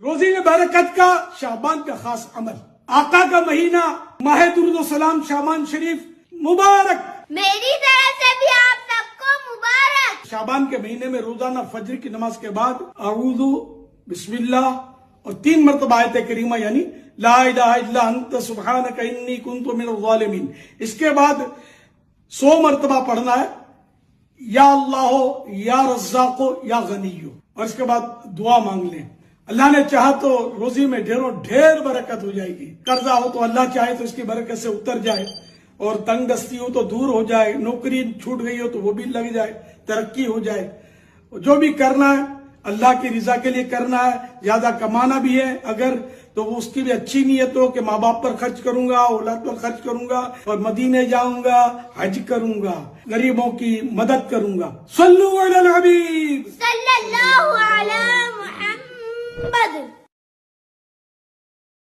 روزی میں برکت کا شعبان کا خاص عمل، آقا کا مہینہ ماہ درود و سلام شعبان شریف مبارک، میری طرف سے بھی آپ سب کو مبارک۔ شعبان کے مہینے میں روزانہ فجر کی نماز کے بعد اعوذ بسم اللہ اور 3 مرتبہ آیت کریمہ یعنی لا الہ الا انت سبحانک انی کنت من الظالمین، اس کے بعد 100 مرتبہ پڑھنا ہے یا اللہ یا رزاق یا غنی، اور اس کے بعد دعا مانگ لیں۔ اللہ نے چاہا تو روزی میں ڈھیر برکت ہو جائے گی، قرضہ ہو تو اللہ چاہے تو اس کی برکت سے اتر جائے، اور تنگ دستی ہو تو دور ہو جائے، نوکری چھوٹ گئی ہو تو وہ بھی لگ جائے، ترقی ہو جائے۔ جو بھی کرنا ہے اللہ کی رضا کے لیے کرنا ہے، زیادہ کمانا بھی ہے اگر تو وہ اس کی بھی اچھی نیت ہو کہ ماں باپ پر خرچ کروں گا، اولاد پر خرچ کروں گا، اور مدینے جاؤں گا، حج کروں گا، غریبوں کی مدد کروں گا۔ صلو علی الحبیب صلی اللہ علی محمد۔